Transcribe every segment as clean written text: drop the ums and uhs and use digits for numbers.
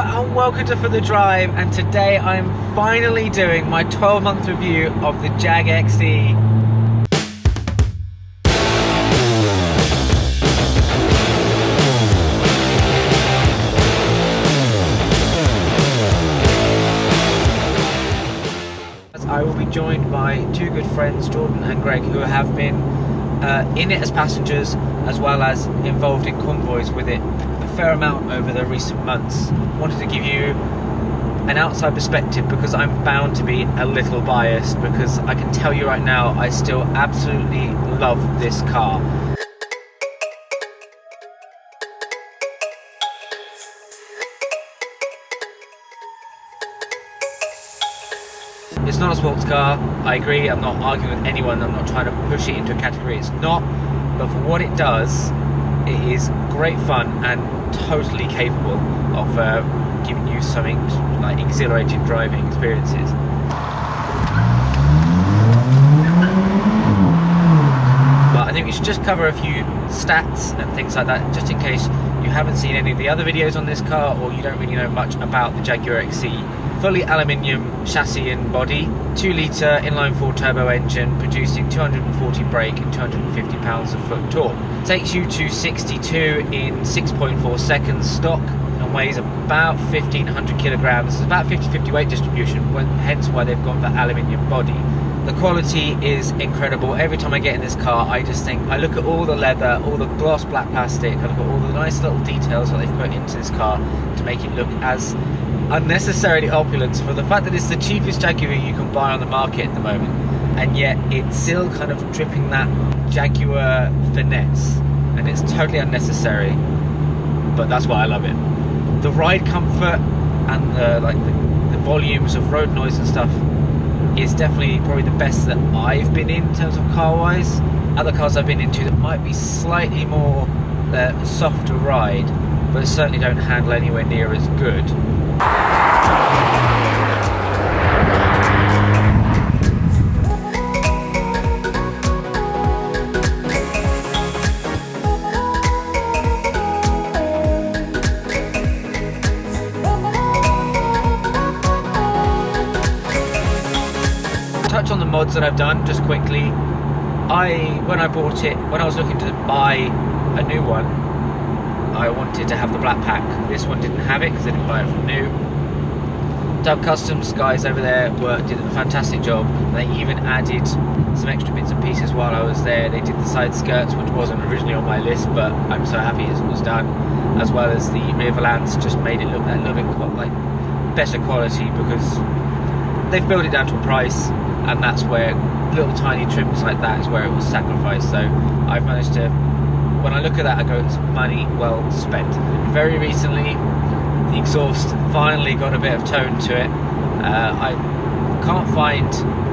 and welcome to For The Drive, and today I'm finally doing my 12-month review of the Jag XE. I will be joined by two good friends, Jordan and Greg, who have been in it as passengers as well as involved in convoys with it a fair amount over the recent months. Wanted to give you an outside perspective because I'm bound to be a little biased, because I can tell you right now I still absolutely love this car. It's not a sports car, I agree, I'm not arguing with anyone, I'm not trying to push it into a category it's not, but for what it does, it is great fun and totally capable of giving you something like exhilarating driving experiences. But I think we should just cover a few stats and things like that, just in case you haven't seen any of the other videos on this car or you don't really know much about the Jaguar XE. Fully aluminium chassis and body, 2-litre inline-4 turbo engine producing 240 brake and 250 pounds-of-foot torque. Takes you to 62 in 6.4 seconds stock and weighs about 1,500 kilograms. It's about 50-50 weight distribution, hence why they've gone for aluminium body. The quality is incredible. Every time I get in this car, I just think, I look at all the leather, all the gloss black plastic, I look at all the nice little details that they've put into this car to make it look as unnecessarily opulent for the fact that it's the cheapest Jaguar you can buy on the market at the moment, and yet it's still kind of dripping that Jaguar finesse, and it's totally unnecessary, but that's why I love it. The ride comfort and the volumes of road noise and stuff is definitely probably the best that I've been in terms of car wise. Other cars I've been into that might be slightly more softer ride, but certainly don't handle anywhere near as good. Touch on the mods that I've done just quickly. When I bought it, when I was looking to buy a new one, I wanted to have the black pack. This one didn't have it because I didn't buy it from new. Dub Customs guys over there did a fantastic job. They even added some extra bits and pieces while I was there. They did the side skirts, which wasn't originally on my list, but I'm so happy it was done, as well as the rear volants. Just made it look a little bit like better quality, because they've built it down to a price, and that's where little tiny trims like that is where it was sacrificed. So I've managed to, when I look at that, I go, it's money well spent. Very recently, the exhaust finally got a bit of tone to it. I can't find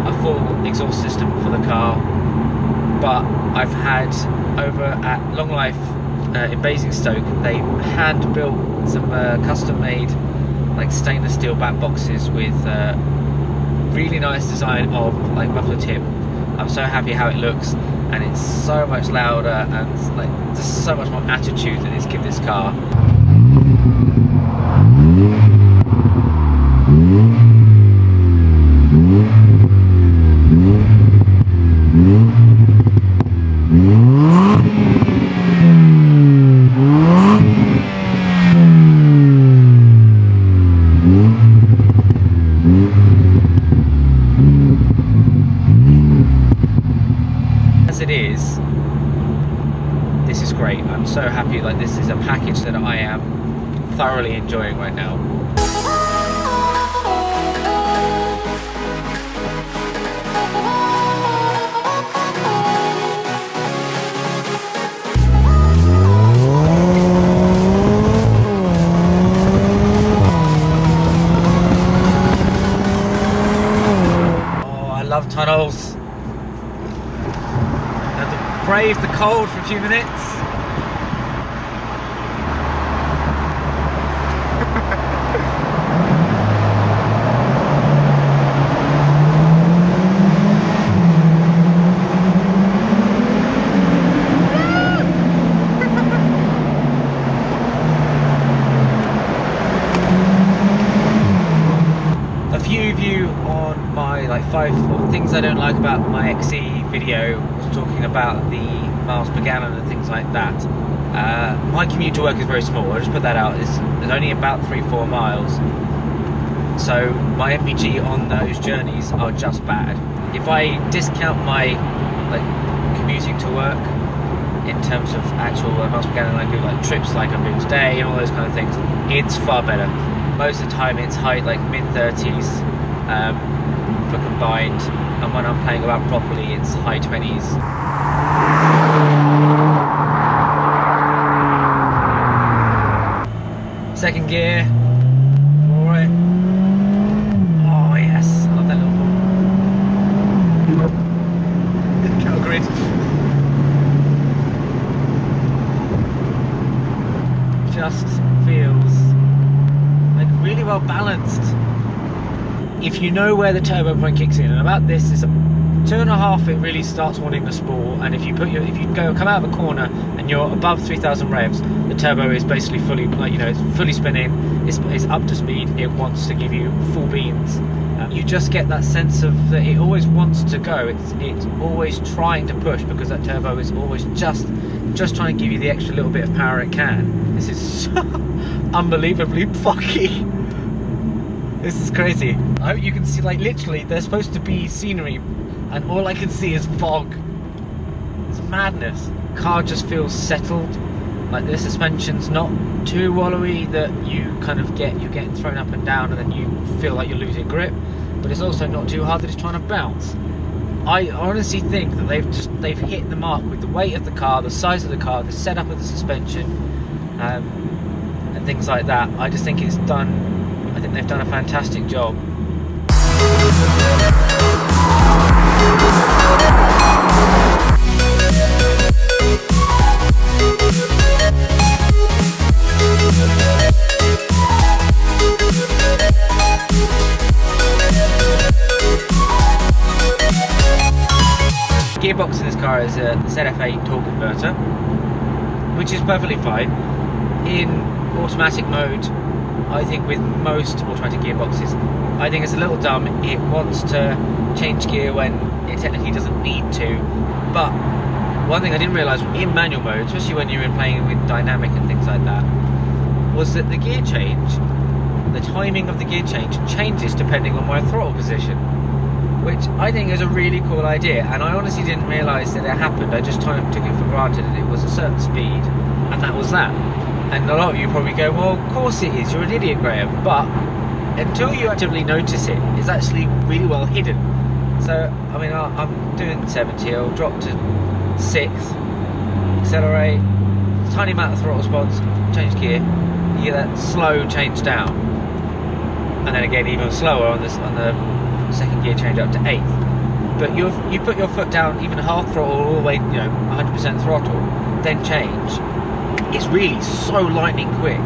a full exhaust system for the car, but I've had over at Long Life in Basingstoke, they hand built some custom made like stainless steel back boxes with really nice design of like muffler tip. I'm so happy how it looks, and it's so much louder, and like just so much more attitude that it's given this car. It is, this is great. I'm so happy. Like, this is a package that I am thoroughly enjoying right now. Oh, I love tunnels. Brave the cold for a few minutes. like 5 things I don't like about my XE video was talking about the miles per gallon and things like that. My commute to work is very small. I just put that out. It's only about 3-4 miles. So my MPG on those journeys are just bad. If I discount my commuting to work in terms of actual miles per gallon, I do like trips like I'm doing today and all those kind of things, it's far better. Most of the time it's high, like mid-30s for combined, and when I'm playing about properly it's high 20s. Second gear, alright. Oh yes, I love that little cattle grid. Just feels like really well balanced. If you know where the turbo point kicks in, and about this is a 2.5, it really starts wanting the spool, and if you come out of a corner and you're above 3,000 revs, the turbo is basically fully, it's fully spinning, it's up to speed, it wants to give you full beans. You just get that sense of that it always wants to go, it's always trying to push, because that turbo is always just trying to give you the extra little bit of power it can. This is so unbelievably fucky. This is crazy. I hope you can see, like, literally there's supposed to be scenery and all I can see is fog. It's madness. Car just feels settled. Like, the suspension's not too wallowy that you kind of you're getting thrown up and down and then you feel like you're losing grip, but it's also not too hard that it's trying to bounce. I honestly think that they've hit the mark with the weight of the car, the size of the car, the setup of the suspension, and things like that. I just think it's done. I think they've done a fantastic job. Gearbox in this car is a ZF8 torque converter, which is perfectly fine. In automatic mode, I think with most automatic gearboxes, I think it's a little dumb. It wants to change gear when it technically doesn't need to. But one thing I didn't realise in manual mode, especially when you're playing with dynamic and things like that, was that the gear change, the timing of the gear change changes depending on my throttle position, which I think is a really cool idea. And I honestly didn't realise that it happened. I just kind of took it for granted that it was a certain speed, and that was that. And a lot of you probably go, well, of course it is, you're an idiot, Graham. But until you actively notice it, it's actually really well hidden. So, I mean, I'm doing 70, I'll drop to 6, accelerate, tiny amount of throttle response, change gear, you get that slow change down. And then again, even slower on the second gear change up to 8th. But you put your foot down, even half throttle, all the way, 100% throttle, then change. It's really so lightning quick.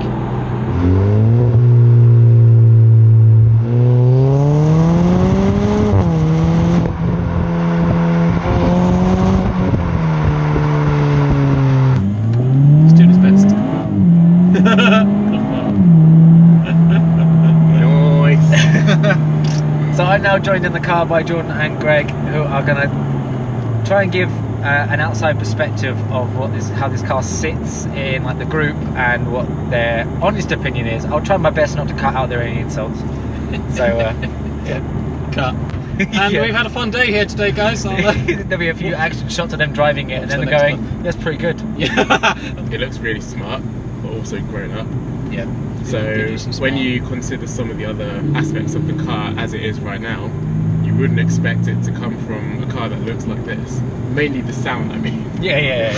He's doing his best. Nice. So I'm now joined in the car by Jordan and Greg, who are going to try and give an outside perspective of how this car sits in the group and what their honest opinion is. I'll try my best not to cut out there any insults. So yeah, cut. And yeah. We've had a fun day here today, guys. There'll be a few action shots of them driving it, and then they're going, "That's pretty good." Yeah. It looks really smart, but also grown up. Yeah. So when you consider some of the other aspects of the car as it is right now, you wouldn't expect it to come from a car that looks like this. Mainly the sound, I mean. Yeah.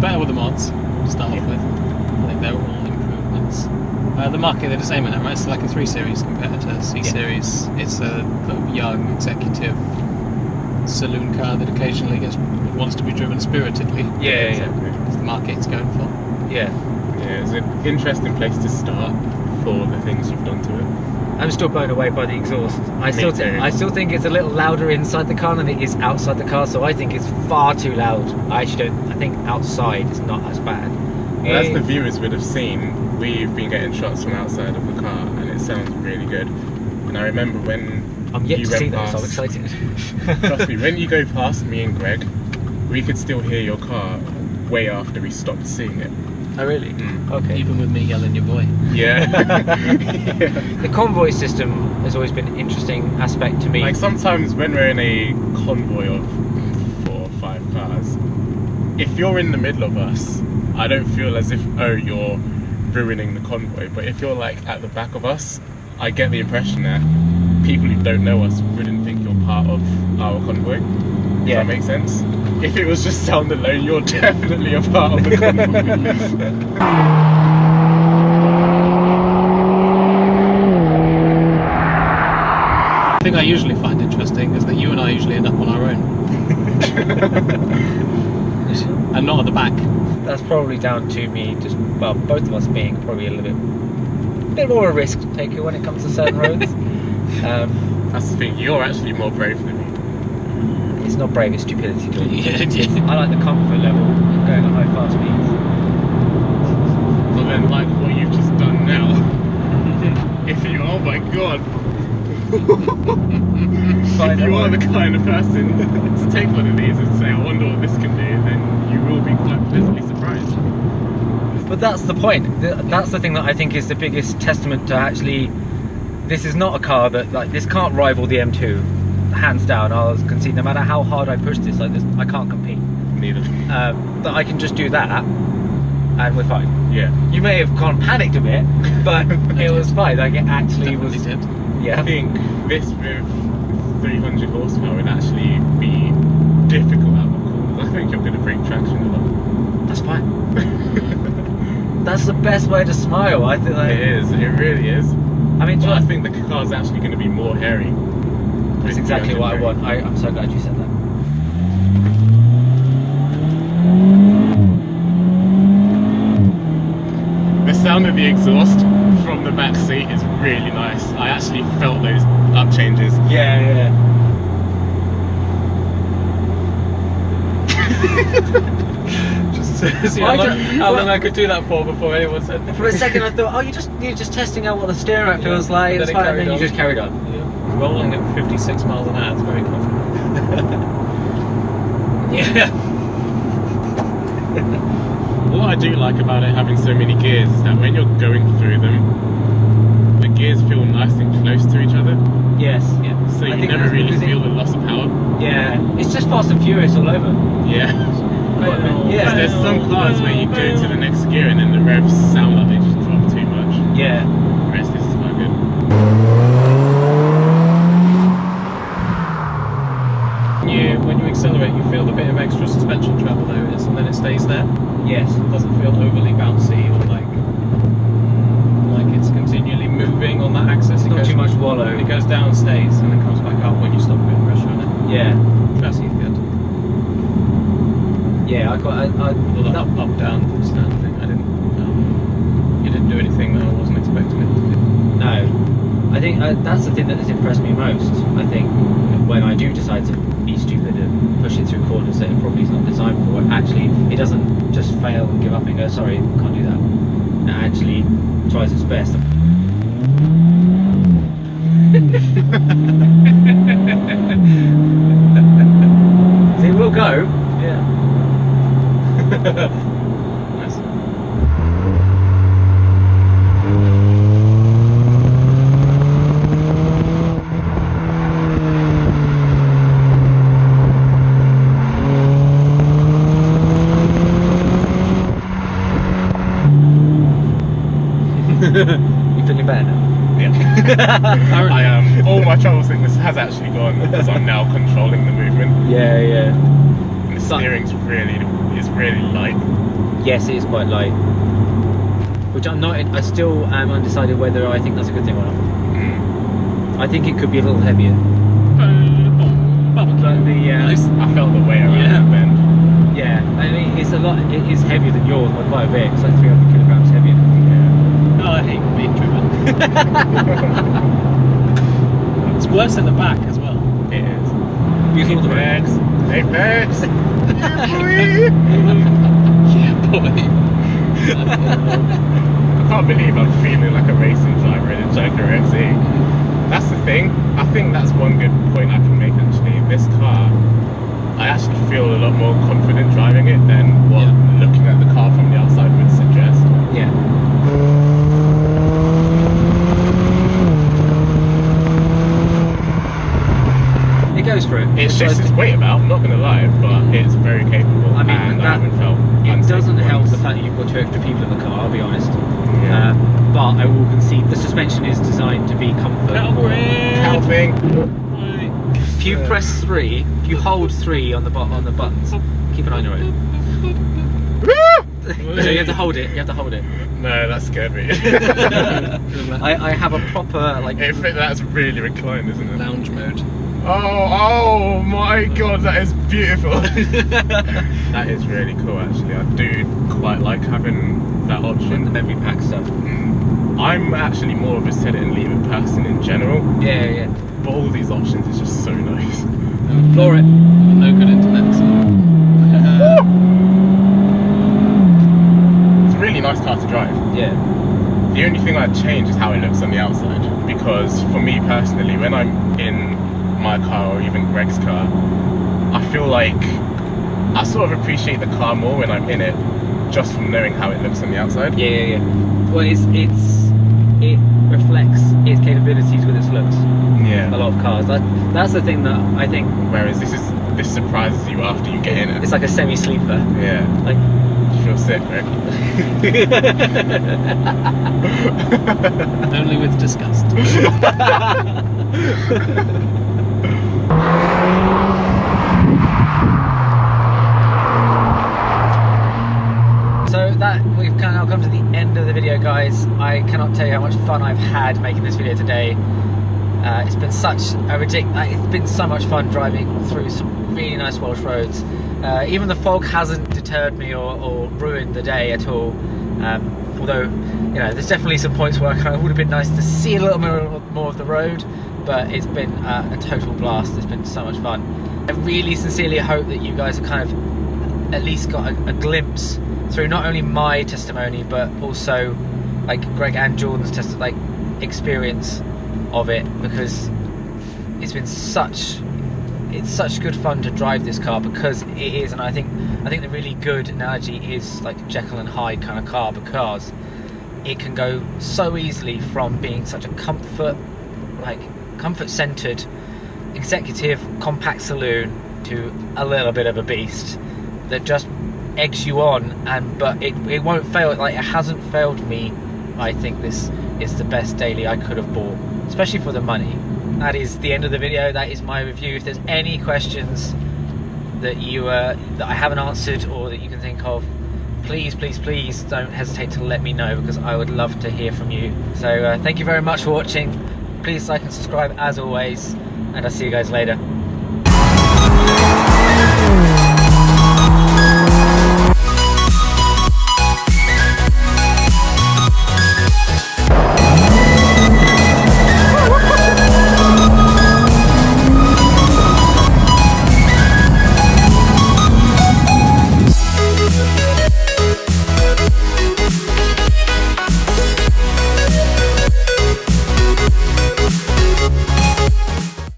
Better with the mods to start off with. I think they're all improvements. The market, they're the same in that, right? It's like a 3 Series compared to C Series. It's a young executive saloon car that occasionally wants to be driven spiritedly. Yeah. It's the market it's going for. Yeah. Yeah, it's an interesting place to start for the things you've done to it. I'm still blown away by the exhaust. I still think it's a little louder inside the car than it is outside the car, so I think it's far too loud. I think outside is not as bad. As the viewers would have seen, we've been getting shots from outside of the car, and it sounds really good. And I remember when I'm yet you to went see that, past, so I'm excited. trust me, when you go past me and Greg, we could still hear your car way after we stopped seeing it. Oh really? Okay. Even with me yelling your boy. Yeah. The convoy system has always been an interesting aspect to me. Like sometimes when we're in a convoy of 4 or 5 cars, if you're in the middle of us, I don't feel as if, oh, you're ruining the convoy. But if you're like at the back of us, I get the impression that people who don't know us wouldn't think you're part of our convoy. Does that make sense? If it was just sound alone, you're definitely a part of the convoy. The thing I usually find interesting is that you and I usually end up on our own. And not at the back. That's probably down to me just, well, both of us being probably a little bit more of a risk taker when it comes to certain roads. That's the thing, you're actually more brave than me. It's not brave, it's stupidity. Yeah. I like the comfort level of going at high fast speeds. But then like what you've just done now, if you, oh my god. If you are the kind of person to take one of these and say, I wonder what this can do, then you will be quite pleasantly surprised. But that's the point. That's the thing that I think is the biggest testament to actually, this is not a car that, like, this can't rival the M2, hands down. I can see no matter how hard I push this, like this, I can't compete. Neither. But I can just do that, and we're fine. Yeah. You may have gone panicked a bit, but it was fine. Like it actually was. Did. Yeah. I think this with 300 horsepower would actually be difficult out of the corners. I think you're going to break traction a lot. That's fine. That's the best way to smile. I think. Like, It is, it really is. I mean, But I think the car's actually going to be more hairy. that's exactly what I want. I'm so glad you said that. The sound of the exhaust from the back seat is really nice. I actually felt those up changes. Yeah. Just to see how long I could do that for before anyone said. For a second, I thought, oh, you're just testing out what the steering rack feels like. Then It's it fine. And carried then you on. just carried on. Yeah. Rolling at 56 miles an hour, it's very comfortable. Yeah. What I do like about it having so many gears is that when you're going through them, the gears feel nice and close to each other. Yes. Yeah. So I you think never that's really because feel the loss of power. Yeah. It's just Fast and Furious all over. Yeah. Yeah. There's some cars where you go to the next gear and then the revs sound like they just drop too much. Yeah. The rest is quite good. When you accelerate, you feel the bit of extra suspension travel there is, and then it stays there. Yes. It doesn't feel overly bouncy or like it's continually moving on that axis. Not too much wallow. It goes down, stays, and then comes back up when you stop putting pressure on it. Yeah. That's good. Yeah. Or the up down stand thing. You didn't do anything that I wasn't expecting it to do. No. I think that's the thing that has impressed me most. I think when I do decide to be stupid and push it through corners that it probably is not designed for, actually it doesn't just fail and give up and go, sorry, can't do that. It actually tries its best. So it will go. Yeah. Nice. You feeling better now? Yeah. I am. All my trouble sickness has actually gone because I'm now controlling the movement. Yeah. And the steering's really light. Yes, it is quite light. Which I still am undecided whether I think that's a good thing or not. I think it could be a little heavier. But Nice. I felt the weight around that bend. Yeah, I mean it is heavier than yours by quite a bit. It's like 300 kilograms heavier. Oh, I hate being driven. It's worse in the back as well. It is. Beautiful the Hey, Max. Yeah, boy. I can't believe I'm feeling like a racing driver in a Jaguar XE. That's the thing. I think that's one good point I can make actually. This car, I actually feel a lot more confident driving it than what looking at the car from the outside would suggest. Yeah. It goes for it. It shifts its weight about, I'm not going to lie, but it's very capable. I mean, and I haven't felt it unsafe doesn't help once. the fact that you've got 2 extra people in the car, I'll be honest. Yeah. But I will concede the suspension is designed to be comfort. Helping. If you press 3, if you hold 3 on the buttons, keep an eye on your road. So you have to hold it. You have to hold it. No, that scared me. I have a proper like. That's really reclined, isn't it? Lounge mode. Oh my god, that is beautiful. That is really cool actually. I do quite like having that option. The memory pack stuff. I'm actually more of a set it and leave it person in general. Yeah. But all these options is just so nice. Floor it. No good internet. It's a really nice car to drive. Yeah. The only thing I'd change is how it looks on the outside. Because for me personally, when I'm in my car or even Greg's car, I feel like I sort of appreciate the car more when I'm in it, just from knowing how it looks on the outside. Yeah. Well, it reflects its capabilities with its looks. Yeah. A lot of cars. That's the thing that I think. Whereas this surprises you after you get in it. It's like a semi-sleeper. Yeah. Like. You feel sick, Greg. Only with disgust. So that we've now come to the end of the video, guys. I cannot tell you how much fun I've had making this video today. It's been such a it's been so much fun driving through some really nice Welsh roads. Even the fog hasn't deterred me or ruined the day at all. Although, you know, there's definitely some points where it would have been nice to see a little more of the road, but it's been a total blast. It's been so much fun. I really sincerely hope that you guys have kind of at least got a glimpse through not only my testimony, but also like Greg and Jordan's experience of it, because it's been such good fun to drive this car, because it is, and I think the really good analogy is like Jekyll and Hyde kind of car, because it can go so easily from being such a comfort centered executive compact saloon to a little bit of a beast that just eggs you on, but it won't fail. Like, it hasn't failed me. I think this is the best daily I could have bought, especially for the money. That is the end of the video. That is my review. If there's any questions that I haven't answered or that you can think of, please don't hesitate to let me know, because I would love to hear from you. So thank you very much for watching. Please like and subscribe as always, and I'll see you guys later.